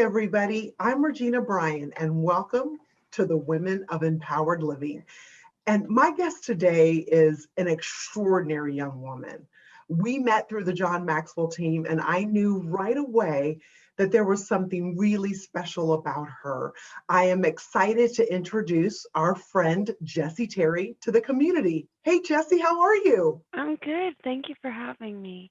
everybody. I'm Regina Bryan, and welcome to the Women of Empowered Living. And my guest today is an extraordinary young woman. We met through the John Maxwell team, and I knew right away that there was something really special about her. I am excited to introduce our friend Jessie Terry to the community. Hey, Jessie, how are you? I'm good. Thank you for having me.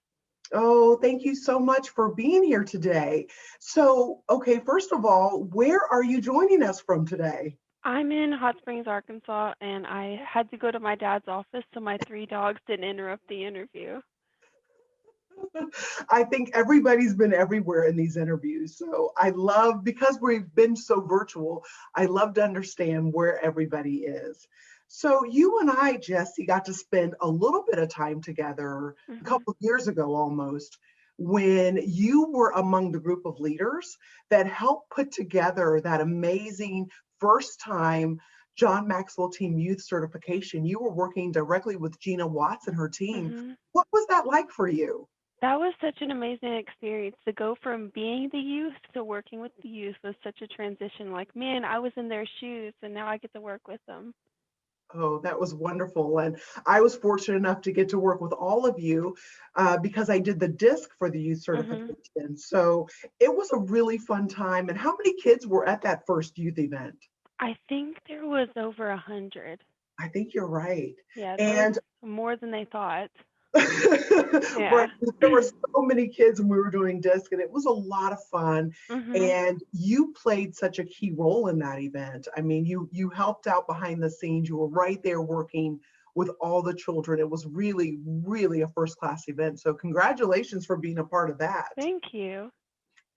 Oh, thank you so much for being here today. So, okay, first of all, where are you joining us from today? I'm in Hot Springs, Arkansas, and I had to go to my dad's office so my three dogs didn't interrupt the interview. I think everybody's been everywhere in these interviews. So I love, because we've been so virtual, I love to understand where everybody is. So you and I, Jessie, got to spend a little bit of time together a hmm couple of years ago almost, when you were among the group of leaders that helped put together that amazing first time John Maxwell Team Youth Certification. You were working directly with Gina Watts and her team. hmm What was that like for you? That was such an amazing experience to go from being the youth to working with the youth was such a transition. Like, man, I was in their shoes and now I get to work with them. Oh, that was wonderful. And I was fortunate enough to get to work with all of you because I did the disc for the youth hmm certification. So it was a really fun time. And how many kids were at that first youth event? I think there was over 100. I think you're right. Yeah, there was And more than they thought. right, Yeah. there were so many kids when we were doing disc, and it was a lot of fun. hmm And you played such a key role in that event. I mean, you helped out behind the scenes. You were right there working with all the children. It was really, really a first class event. So congratulations for being a part of that. Thank you.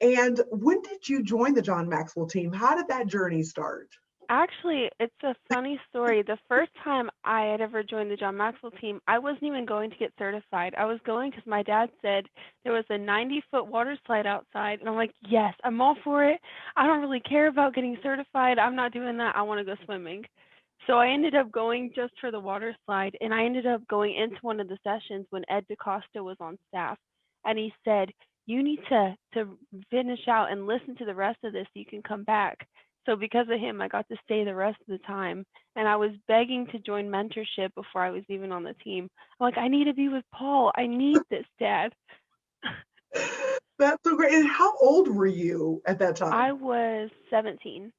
And when did you join the John Maxwell team? How did that journey start? Actually, it's a funny story. The first time I had ever joined the John Maxwell team, I wasn't even going to get certified. I was going because my dad said there was a 90-foot water slide outside, and I'm like, yes, I'm all for it. I don't really care about getting certified. I'm not doing that. I want to go swimming. So I ended up going just for the water slide, and I ended up going into one of the sessions when Ed DaCosta was on staff, and he said, you need to finish out and listen to the rest of this so you can come back. So because of him, I got to stay the rest of the time. And I was begging to join mentorship before I was even on the team. I'm like, I need to be with Paul. I need this, Dad. That's so great. And how old were you at that I time? was 17,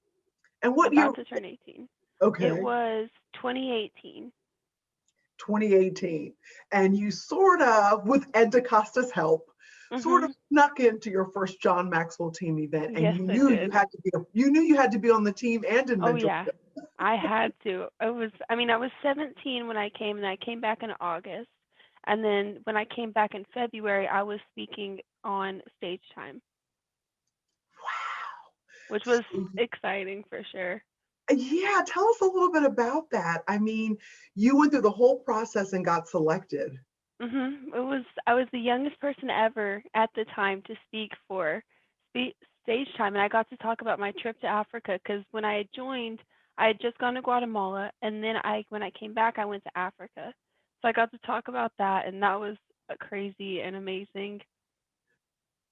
And what year? about to turn 18. It Okay. was 2018. 2018, and you sort of, with Ed DaCosta's help, sort of Mhm. snuck into your first John Maxwell team event, and Yes, you I knew you did. had to be you knew you had to be on the team and in Oh yeah. mentorship. I had to. I was 17 when I came and I came back in August. And then when I came back in February, I was speaking on stage time, which was Wow. exciting for sure. Yeah, tell us a little bit about that. I mean, you went through the whole process and got selected. It was I was the youngest person ever at the time to speak for stage time, and I got to talk about my trip to Africa because when I had joined, I had just gone to Guatemala, and then when I came back, I went to Africa. So I got to talk about that, and that was crazy and amazing.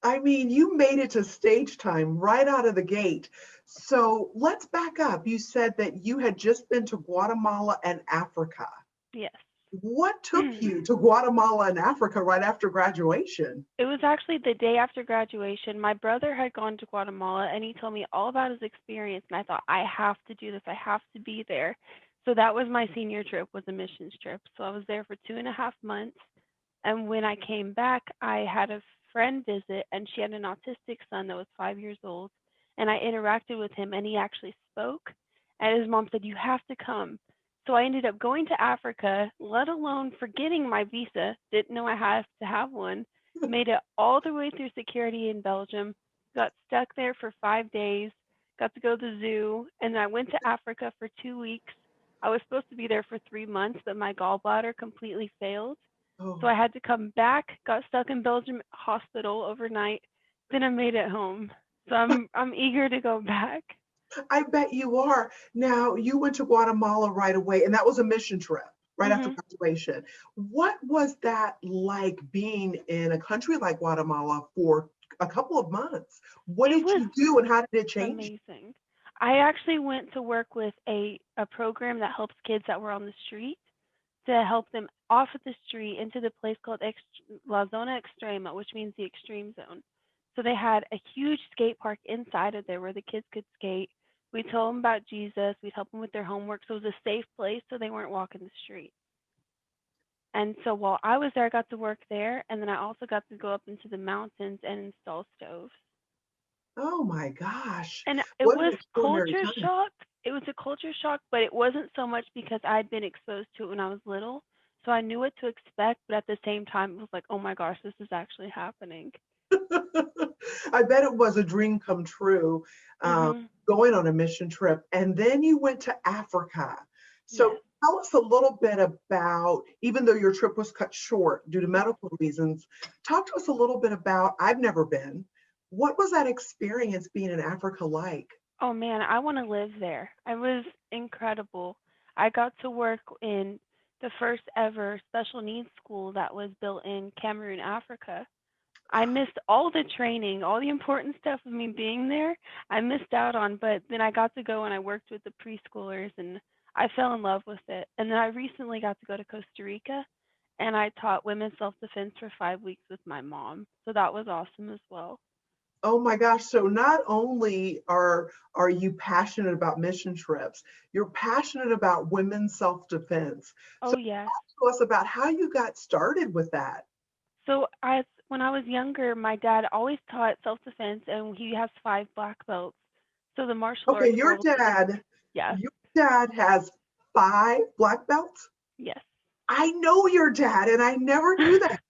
I mean, you made it to stage time right out of the gate. So let's back up. You said that you had just been to Guatemala and Africa. Yes. What took you to Guatemala and Africa right after graduation? It was actually the day after graduation. My brother had gone to Guatemala and he told me all about his experience and I thought I have to do this. I have to be there. So that was my senior trip, was a missions trip. So I was there for 2.5 months. And when I came back, I had a friend visit and she had an autistic son that was 5 years old. And I interacted with him and he actually spoke. And his mom said, you have to come. So I ended up going to Africa, let alone forgetting my visa. Didn't know I had to have one. Made it all the way through security in Belgium. Got stuck there for 5 days. Got to go to the zoo. And then I went to Africa for 2 weeks. I was supposed to be there for 3 months, but my gallbladder completely failed. So Oh, I had to come back, got stuck in Belgium hospital overnight. Then I made it home. So I'm eager to go back. I bet you are. Now, you went to Guatemala right away, and that was a mission trip right after Mhm. graduation. What was that like being in a country like Guatemala for a couple of months. What It did was you do and how did it change? amazing. I actually went to work with a program that helps kids that were on the street to help them off of the street into the place called La Zona Extrema, which means the extreme zone. So they had a huge skate park inside of there where the kids could skate. We told them about Jesus. We'd help them with their homework. So it was a safe place so they weren't walking the street. And so while I was there, I got to work there. And then I also got to go up into the mountains and install stoves. Oh my gosh. And it What an was extraordinary culture time. shock. It was a culture shock, but it wasn't so much because I'd been exposed to it when I was little. So I knew what to expect, but at the same time, it was like, oh my gosh, this is actually happening. I bet it was a dream come true, um, Mhm. going on a mission trip. And then you went to Africa. So Yes. tell us a little bit about, even though your trip was cut short due to medical reasons, talk to us a little bit about, I've never been. What was that experience being in Africa like? Oh man, I want to live there. It was incredible. I got to work in the first ever special needs school that was built in Cameroon, Africa. I missed all the training, all the important stuff of me being there. I missed out on, but then I got to go and I worked with the preschoolers and I fell in love with it. And then I recently got to go to Costa Rica and I taught women's self-defense for 5 weeks with my mom. So that was awesome as well. Oh my gosh. So not only are you passionate about mission trips, you're passionate about women's self-defense. So Oh yes. talk to us about how you got started with that. So when I was younger, my dad always taught self-defense and he has 5 black belts. So the martial Okay, arts world is, yes, your dad has 5 black belts. yes. I know your dad, and I never knew that.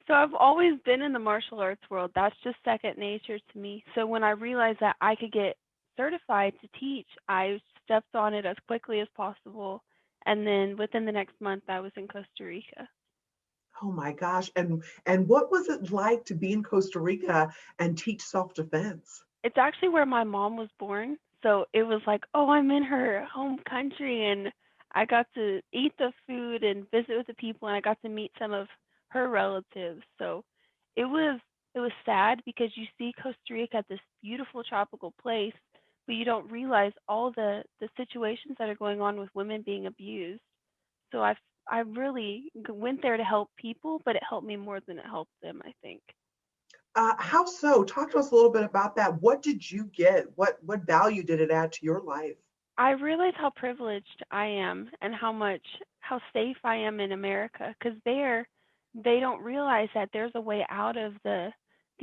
So I've always been in the martial arts world. That's just second nature to me. So when I realized that I could get certified to teach, I stepped on it as quickly as possible. And then within the next month, I was in Costa Rica. Oh my gosh. And what was it like to be in Costa Rica and teach self-defense? It's actually where my mom was born. So it was like, oh, I'm in her home country and I got to eat the food and visit with the people and I got to meet some of her relatives. So it was it was sad because you see Costa Rica at this beautiful tropical place, but you don't realize all the situations that are going on with women being abused. So I really went there to help people, but it helped me more than it helped them, I think. How so? Talk to us a little bit about that. What did you get? What value did it add to your life? I realize how privileged I am and how safe I am in America because there they don't realize that there's a way out of the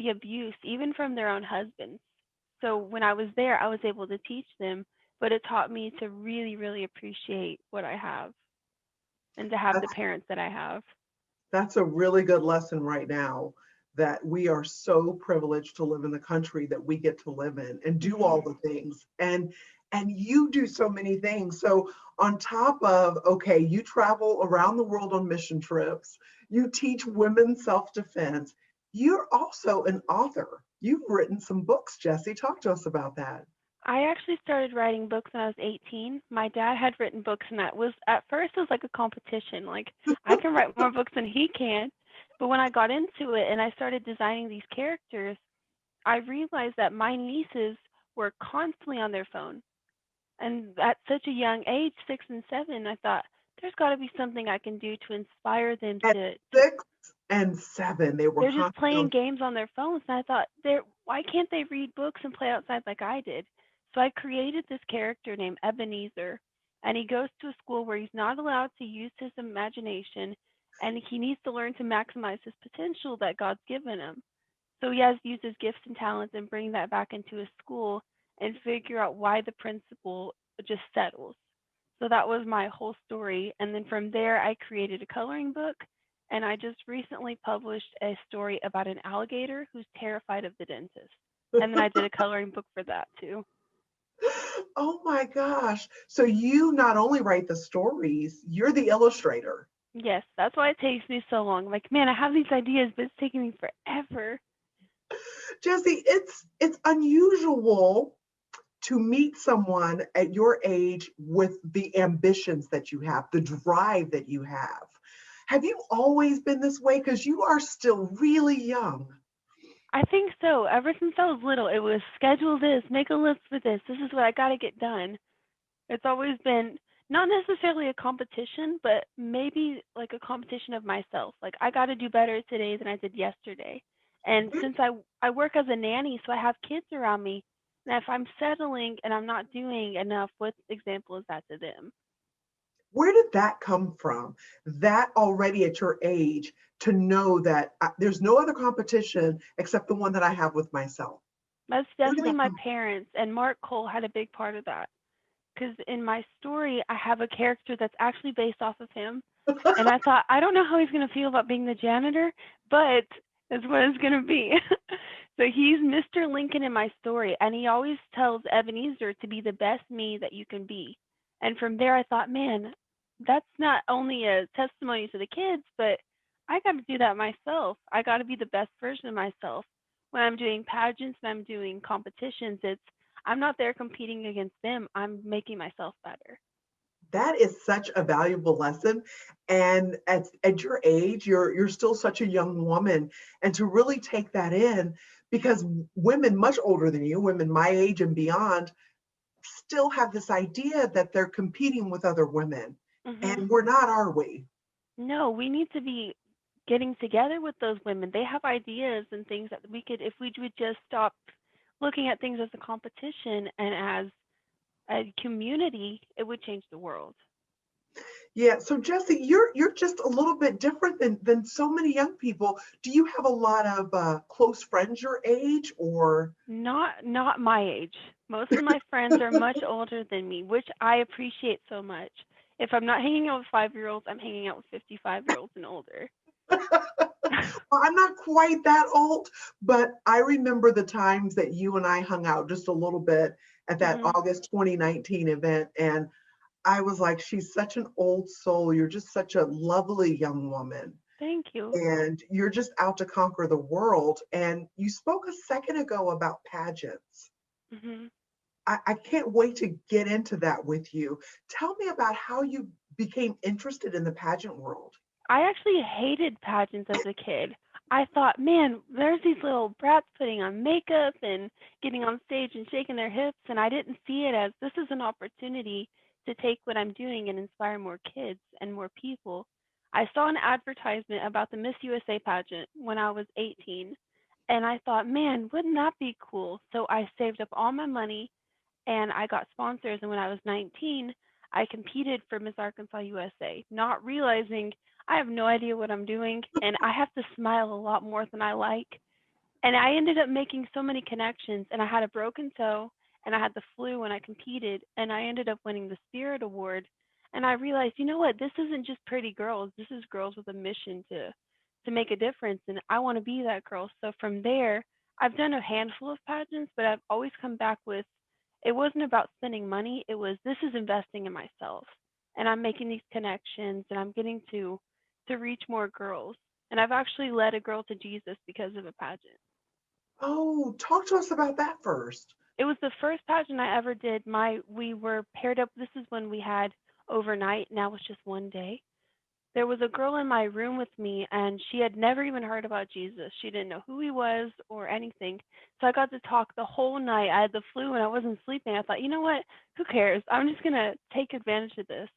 abuse even from their own husbands. So when I was there, I was able to teach them, but it taught me to really really appreciate what I have and to have the parents that I have. That's a really good lesson right now, that we are so privileged to live in the country that we get to live in and do all Mhm. the things. And you do so many things. So on top of, okay, you travel around the world on mission trips, you teach women self-defense, you're also an author. You've written some books, Jessie. Talk to us about that. I actually started writing books when I was 18. My dad had written books, and that was at first it was like a competition. Like I can write more books than he can. But when I got into it and I started designing these characters, I realized that my nieces were constantly on their phone. And at such a young age, 6 and 7, I thought there's got to be something I can do to inspire them At to 6 and 7, they were they're just constantly playing on. games on their phones. And I thought, why can't they read books and play outside like I did? So I created this character named Ebenezer, and he goes to a school where he's not allowed to use his imagination, and he needs to learn to maximize his potential that God's given him. So he has to use his gifts and talents and bring that back into his school and figure out why the principal just settles. So that was my whole story. And then from there, I created a coloring book. And I just recently published a story about an alligator who's terrified of the dentist. And then I did a coloring book for that too. Oh my gosh. So you not only write the stories, you're the illustrator. Yes, that's why it takes me so long. Like, man, I have these ideas, but it's taking me forever. Jessie, it's unusual to meet someone at your age with the ambitions that you have, the drive that you have. Have you always been this way? Because you are still really young. I think so. Ever since I was little, it was schedule this, make a list for this. This is what I got to get done. It's always been not necessarily a competition, but maybe like a competition of myself. Like I got to do better today than I did yesterday. And since I work as a nanny, so I have kids around me, and if I'm settling and I'm not doing enough, what example is that to them? Where did that come from? That already at your age to know that there's no other competition except the one that I have with myself. That's Where did definitely that my come parents, and Mark Cole had a big part of that. Because in my story, I have a character that's actually based off of him. from? And I thought, I don't know how he's going to feel about being the janitor, but that's what it's going to be. So he's Mr. Lincoln in my story, and he always tells Ebenezer to be the best me that you can be. And from there, I thought, man, that's not only a testimony to the kids, but I got to do that myself. I got to be the best version of myself. When I'm doing pageants and I'm doing competitions, I'm not there competing against them. I'm making myself better. That is such a valuable lesson. And at your age, you're still such a young woman. And to really take that in, because women much older than you, women my age and beyond, still have this idea that they're competing with other women. Mhm. And we're not, are we? No, we need to be getting together with those women. They have ideas and things that we could, if we would just stop looking at things as a competition and as a community, it would change the world. Yeah. So Jesse, you're just a little bit different than so many young people. Do you have a lot of close friends your age, or? Not my age. Most of my friends are much older than me, which I appreciate so much. If I'm not hanging out with 5-year-olds, I'm hanging out with 55-year-olds and older. Well, I'm not quite that old, but I remember the times that you and I hung out just a little bit at that Mhm. August 2019 event. And I was like, she's such an old soul. You're just such a lovely young woman. Thank you. And you're just out to conquer the world. And you spoke a second ago about pageants. Mhm. I can't wait to get into that with you. Tell me about how you became interested in the pageant world. I actually hated pageants as a kid. I thought, man, there's these little brats putting on makeup and getting on stage and shaking their hips, and I didn't see it as this is an opportunity to take what I'm doing and inspire more kids and more people. I saw an advertisement about the Miss USA pageant when I was 18, and I thought, man, wouldn't that be cool? So I saved up all my money and I got sponsors. And when I was 19, I competed for Miss Arkansas USA, not realizing I have no idea what I'm doing and I have to smile a lot more than I like. And I ended up making so many connections, and I had a broken toe and I had the flu when I competed, and I ended up winning the Spirit Award. And I realized, you know what, this isn't just pretty girls. This is girls with a mission to make a difference, and I want to be that girl. So from there, I've done a handful of pageants, but I've always come back with it wasn't about spending money, it was this is investing in myself. And I'm making these connections and I'm getting to reach more girls. And I've actually led a girl to Jesus because of a pageant. Oh, talk to us about that first. It was the first pageant I ever did. My We were paired up. This is when we had overnight. Now it's just one day. There was a girl in my room with me, and she had never even heard about Jesus. She didn't know who he was or anything. So I got to talk the whole night. I had the flu and I wasn't sleeping. I thought, you know what? Who cares? I'm just gonna take advantage of this.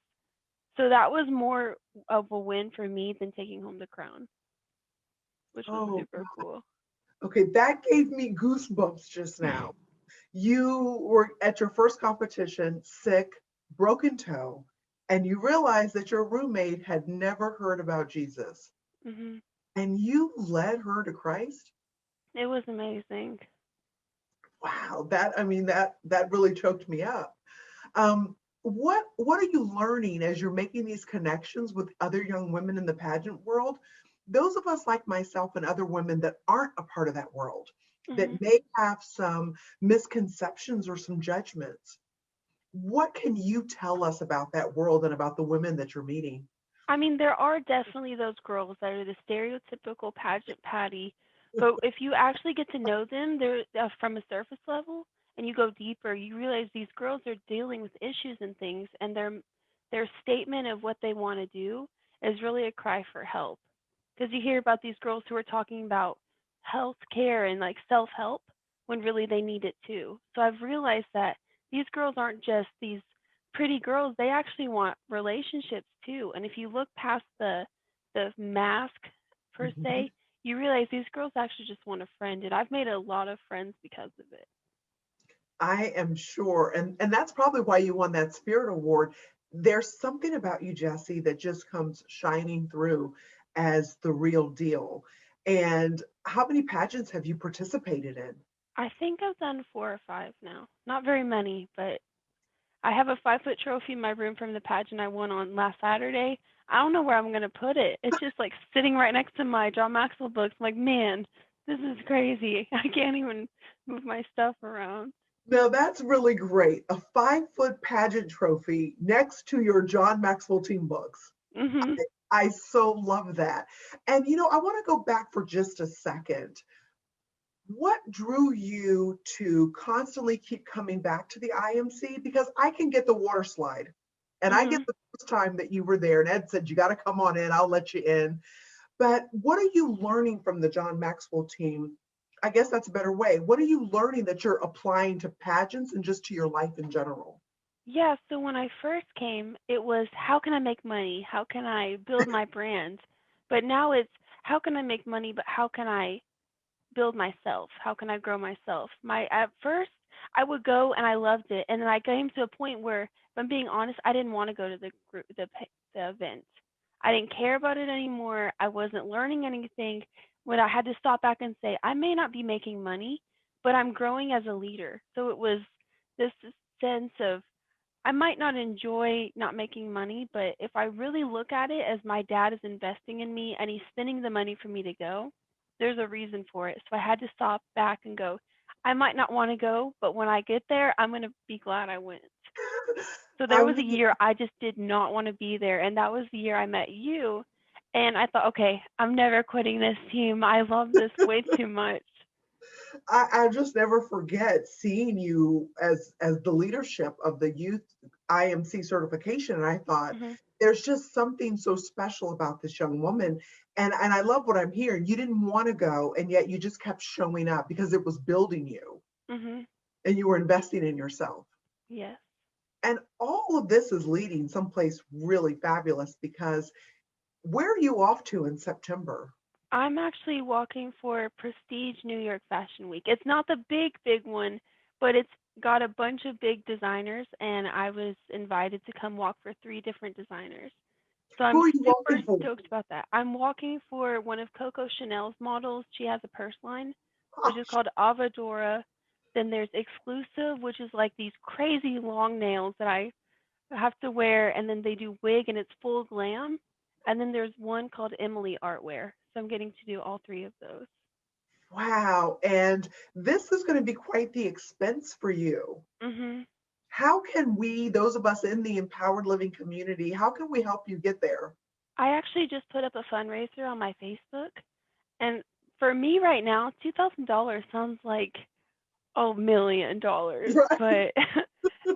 So that was more of a win for me than taking home the crown, which was Oh, super cool. okay. That gave me goosebumps just now. You were at your first competition, sick, broken toe, and you realized that your roommate had never heard about Jesus. Mhm. And you led her to Christ? It was amazing. Wow, that I mean that really choked me up. What are you learning as you're making these connections with other young women in the pageant world? Those of us like myself and other women that aren't a part of that world, Mhm. that may have some misconceptions or some judgments. What can you tell us about that world and about the women that you're meeting? I mean, there are definitely those girls that are the stereotypical pageant patty, but if you actually get to know them, they're from a surface level, and you go deeper, you realize these girls are dealing with issues and things, and their statement of what they want to do is really a cry for help. Because you hear about these girls who are talking about health care and like self help when really they need it too. So I've realized that these girls aren't just these pretty girls, they actually want relationships too. And if you look past the mask per Mhm. se, you realize these girls actually just want a friend. And I've made a lot of friends because of it. I am sure. And that's probably why you won that Spirit Award. There's something about you, Jessie, that just comes shining through as the real deal. And how many pageants have you participated in? I think I've done 4 or 5 now. Not very many, but I have a 5 foot trophy in my room from the pageant I won on last Saturday. I don't know where I'm gonna put it. It's just like sitting right next to my John Maxwell books. I'm like, man, this is crazy. I can't even move my stuff around. Now that's really great. A 5 foot pageant trophy next to your John Maxwell team books. Mhm. I so love that. And I want to go back for just a second. What drew you to constantly keep coming back to the IMC? Because I can get the water slide. And I get Mhm. the first time that you were there, and Ed said, you got to come on in, I'll let you in. But what are you learning from the John Maxwell team? I guess that's a better way. What are you learning that you're applying to pageants and just to your life in general? Yeah, so when I first came, it was how can I make money? How can I build my brand? But now it's how can I make money, but how can I build myself? How can I grow myself? My at first I would go and I loved it, and then I came to a point where, if I'm being honest, I didn't want to go to the group, the event. I didn't care about it anymore. I wasn't learning anything. When I had to stop back and say, I may not be making money, but I'm growing as a leader. So it was this sense of I might not enjoy not making money, but if I really look at it as my dad is investing in me and he's spending the money for me to go, there's a reason for it. So I had to stop back and go, I might not want to go, but when I get there, I'm going to be glad I went. So there I was a mean, year I just did not want to be there. And that was the year I met you. And I thought, okay, I'm never quitting this team. I love this way too much. I just never forget seeing you as the leadership of the youth IMC certification. And I thought, Mhm. there's just something so special about this young woman. And I love what I'm hearing. You didn't want to go, and yet you just kept showing up because it was building you Mhm. and you were investing in yourself. Yes. And all of this is leading someplace really fabulous because where are you off to in September? I'm actually walking for Prestige New York Fashion Week. It's not the big one, but it's got a bunch of big designers, and I was invited to come walk for 3 different designers. So Who I'm are you super walking for? stoked about that. I'm walking for one of Coco Chanel's models. She has a purse line, which is Gosh. called Avadora. Then there's Exclusive, which is like these crazy long nails that I have to wear, and then they do wig and it's full glam. And then there's one called Emily Artwear. So I'm getting to do all 3 of those. Wow. And this is going to be quite the expense for you. Mhm. How can we, those of us in the empowered living community, how can we help you get there? I actually just put up a fundraiser on my Facebook, and for me right now, $2,000 sounds like $1 million, Right. but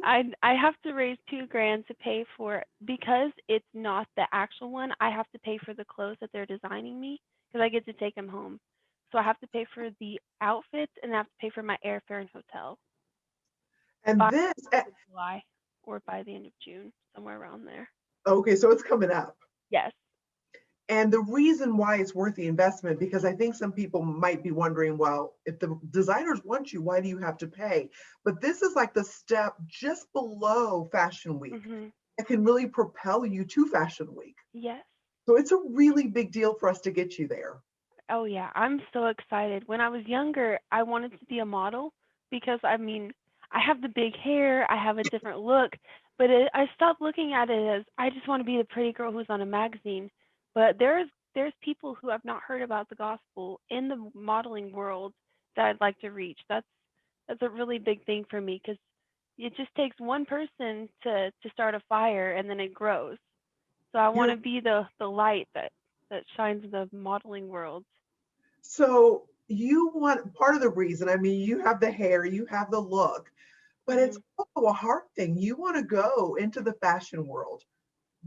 I have to raise 2 grand to pay for because it's not the actual one. I have to pay for the clothes that they're designing me because I get to take them home. So I have to pay for the outfits and I have to pay for my airfare and hotel And by this, the end of July or by the end of June, somewhere around there. okay, so it's coming up. Yes. And the reason why it's worth the investment, because I think some people might be wondering, well, if the designers want you, why do you have to pay? But this is like the step just below Fashion Week Mhm. that can really propel you to Fashion Week. Yes. So it's a really big deal for us to get you there. Oh yeah, I'm so excited. When I was younger, I wanted to be a model because I mean, I have the big hair, I have a different look, but I stopped looking at it as I just want to be the pretty girl who's on a magazine. But there's people who have not heard about the gospel in the modeling world that I'd like to reach. That's a really big thing for me because it just takes one person to start a fire and then it grows. So I want You're to be the light that shines in the modeling world. so you want part of the reason, I mean, you have the hair, you have the look, but it's Mhm. also a heart thing. You want to go into the fashion world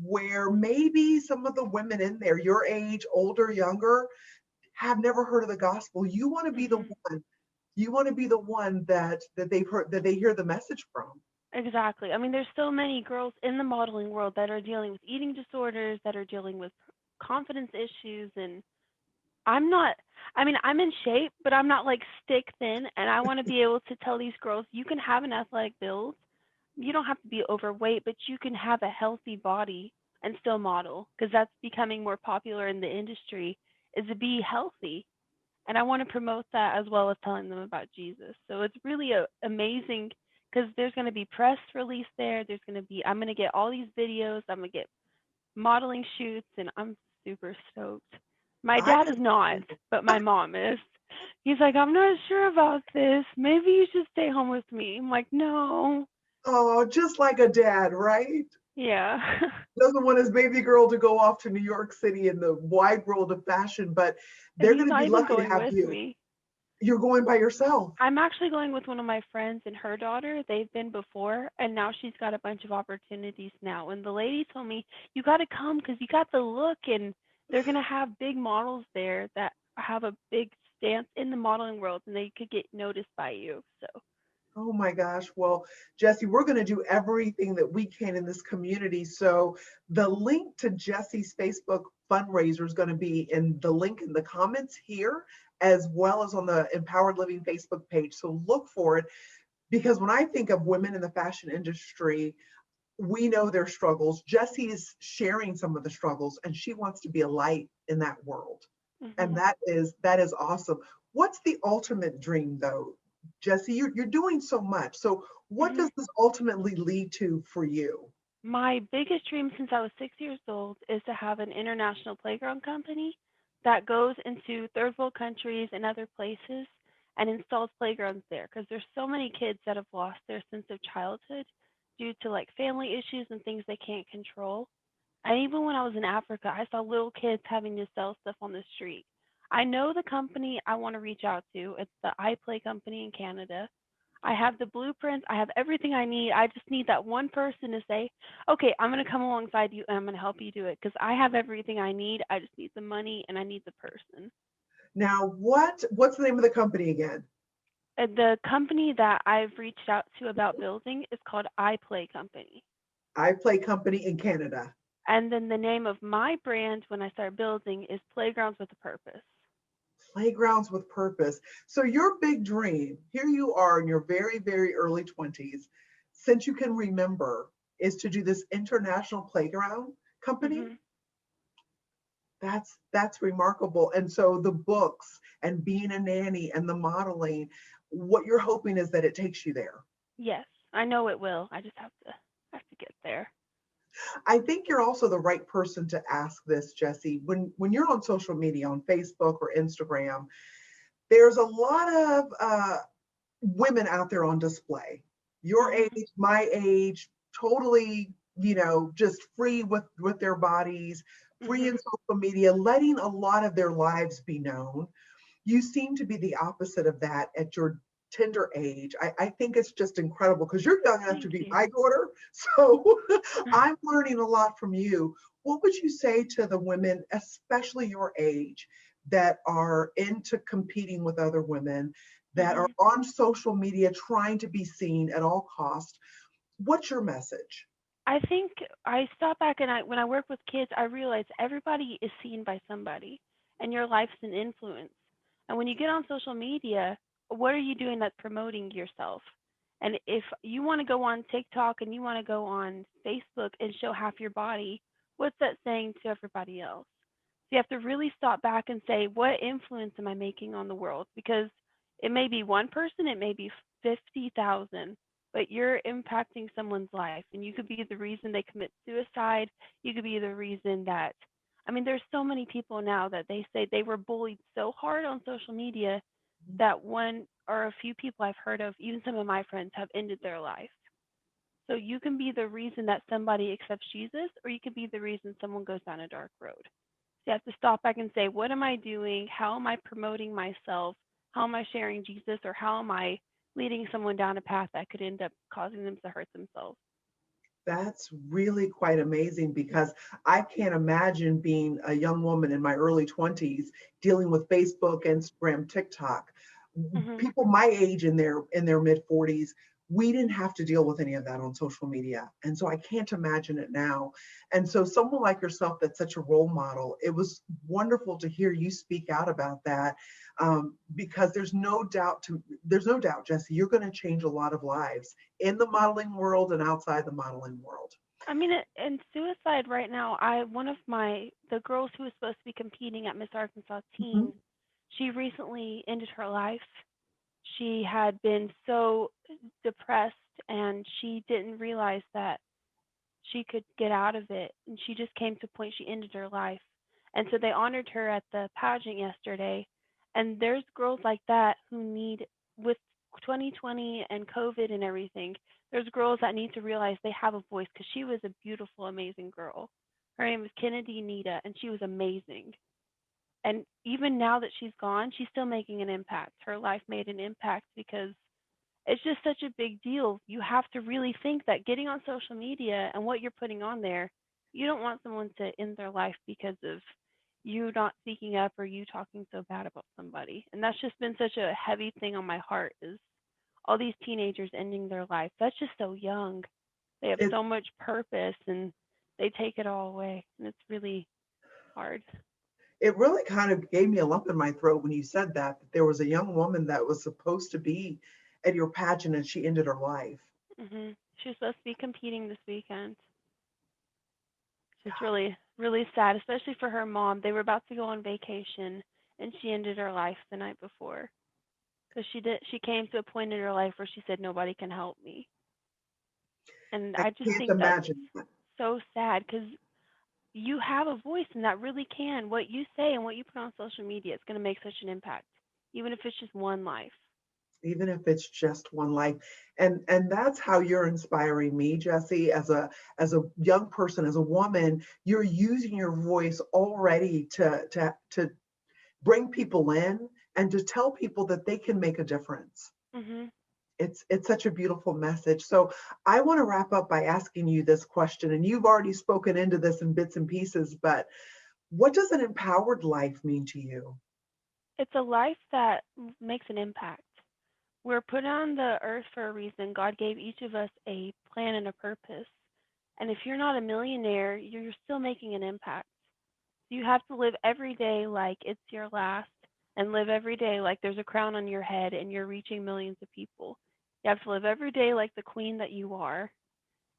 where maybe some of the women in there, your age, older, younger, have never heard of the gospel. You want to be the Mhm. one. You want to be the one that they've heard, that they hear the message from. Exactly. I mean, there's so many girls in the modeling world that are dealing with eating disorders, that are dealing with confidence issues, and I'm not, I mean, I'm in shape, but I'm not like stick thin. And I want to be able to tell these girls, you can have an athletic build. You don't have to be overweight, but you can have a healthy body and still model, because that's becoming more popular in the industry, is to be healthy. And I want to promote that as well as telling them about Jesus. So it's really amazing, because there's going to be press release there. I'm going to get all these videos. I'm going to get modeling shoots, and I'm super stoked. My I dad just is not, but my mom is. He's like, I'm not sure about this. Maybe you should stay home with me. I'm like, no. oh, just like a dad, right? Yeah. Doesn't want his baby girl to go off to New York City in the wide world of fashion, but And they're he's going to not be even lucky to going have with you. me. You're going by yourself. I'm actually going with one of my friends and her daughter. They've been before, and now she's got a bunch of opportunities now. And the lady told me, you got to come because you got the look, and they're going to have big models there that have a big stance in the modeling world, and they could get noticed by you. So, Oh my gosh. Well, Jessie, we're going to do everything that we can in this community. So the link to Jessie's Facebook fundraiser is going to be in the link in the comments here, as well as on the Empowered Living Facebook page. So look for it, because when I think of women in the fashion industry, we know their struggles. Jessie is sharing some of the struggles, and she wants to be a light in that world. And mhm. that is awesome. What's the ultimate dream though, Jessie? You're doing so much. So what Mhm. does this ultimately lead to for you? My biggest dream since I was 6 years old is to have an international playground company that goes into third world countries and other places and installs playgrounds there, because there's so many kids that have lost their sense of childhood due to like family issues and things they can't control. And even when I was in Africa, I saw little kids having to sell stuff on the street. I know the company I want to reach out to. It's the iPlay company in Canada. I have the blueprints. I have everything I need. I just need that one person to say, okay, I'm going to come alongside you and I'm going to help you do it, because I have everything I need. I just need the money and I need the person. Now, what's the name of the company again? The company that I've reached out to about building is called iPlay Company. I Play Company in Canada. And then the name of my brand when I start building is Playgrounds with a Purpose. Playgrounds with Purpose. So your big dream, here you are in your very, very early 20s, since you can remember, is to do this international playground company. Mhm. That's remarkable. And so the books and being a nanny and the modeling, what you're hoping is that it takes you there. Yes, I know it will. I just have to get there. I think you're also the right person to ask this, Jessie. When you're on social media, on Facebook or Instagram, there's a lot of women out there on display. Your age, Mhm. my age, totally, just free with their bodies, free in Mhm. social media, letting a lot of their lives be known. You seem to be the opposite of that at your tender age. I think it's just incredible because you're young enough to Thank be you. my daughter. So I'm learning a lot from you. What would you say to the women, especially your age, that are into competing with other women, that are Mhm. on social media trying to be seen at all costs? What's your message? I think I stop back and when I work with kids, I realize everybody is seen by somebody, and your life's an influence. And when you get on social media, what are you doing that's promoting yourself? And if you want to go on TikTok and you want to go on Facebook and show half your body, what's that saying to everybody else? So you have to really stop back and say, what influence am I making on the world? Because it may be one person, it may be 50,000, but you're impacting someone's life, and you could be the reason they commit suicide. You could be the reason that, I mean, there's so many people now that they say they were bullied so hard on social media that one or a few people I've heard of, even some of my friends, have ended their life. So you can be the reason that somebody accepts Jesus, or you could be the reason someone goes down a dark road. So you have to stop back and say, what am I doing? How am I promoting myself? How am I sharing Jesus? Or how am I leading someone down a path that could end up causing them to hurt themselves? That's really quite amazing because I can't imagine being a young woman in my early 20s dealing with Facebook, Instagram, TikTok. Mhm. People my age in their mid 40s, we didn't have to deal with any of that on social media. And so I can't imagine it now. And so someone like yourself that's such a role model, it was wonderful to hear you speak out about that. Because there's no doubt, Jessie, you're going to change a lot of lives in the modeling world and outside the modeling world. I mean, and suicide right now, one of the girls who was supposed to be competing at Miss Arkansas Mhm. Teen, she recently ended her life. She had been so depressed and she didn't realize that she could get out of it, and she just came to a point she ended her life. And so they honored her at the pageant yesterday. And there's girls like that who need, with 2020 and COVID and everything, there's girls that need to realize they have a voice because she was a beautiful, amazing girl. Her name was Kennedy Nita, and she was amazing. And even now that she's gone, she's still making an impact. Her life made an impact because it's just such a big deal. You have to really think that getting on social media and what you're putting on there, you don't want someone to end their life because of you not speaking up or you talking so bad about somebody. And that's just been such a heavy thing on my heart is all these teenagers ending their life. That's just so young. They have It so much purpose and they take it all away. And it's really hard. it really kind of gave me a lump in my throat when you said that there was a young woman that was supposed to be at your pageant and she ended her life. She was supposed to be competing this weekend. Just really, really sad, especially for her mom. They were about to go on vacation, and she ended her life the night before because she came to a point in her life where she said nobody can help me, and I I just can't think that's imagine. so sad because you have a voice, and that really can. What you say and what you put on social media, it's going to make such an impact, even if it's just one life. Even if it's just one life. And that's how you're inspiring me, Jessie, as a young person, as a woman. You're using your voice already to bring people in and to tell people that they can make a difference. Mhm. It's such a beautiful message. So I want to wrap up by asking you this question, and you've already spoken into this in bits and pieces, but what does an empowered life mean to you? It's a life that makes an impact. We're put on the earth for a reason. God gave each of us a plan and a purpose. And if you're not a millionaire, you're still making an impact. You have to live every day like it's your last and live every day like there's a crown on your head and you're reaching millions of people. You have to live every day like the queen that you are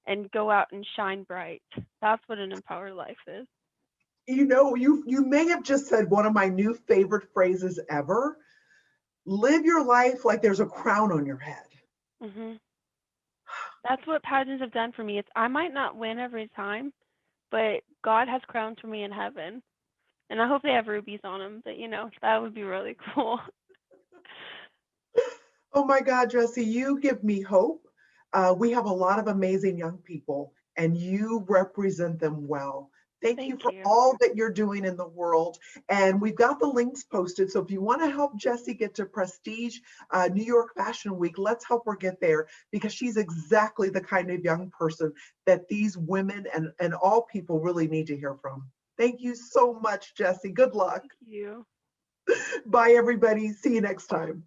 and go out and shine bright. That's what an empowered life is. You may have just said one of my new favorite phrases ever. Live your life like there's a crown on your head. Mhm. That's what pageants have done for me. It's I might not win every time, but God has crowns for me in heaven. And I hope they have rubies on them, but that would be really cool. Oh my God, Jessie, you give me hope. We have a lot of amazing young people, and you represent them well. Thank you Thank for you. all that you're doing in the world. And we've got the links posted. So if you want to help Jessie get to Prestige New York Fashion Week, let's help her get there because she's exactly the kind of young person that these women and all people really need to hear from. Thank you so much, Jessie. Good luck. Thank you. Bye, everybody. See you next time.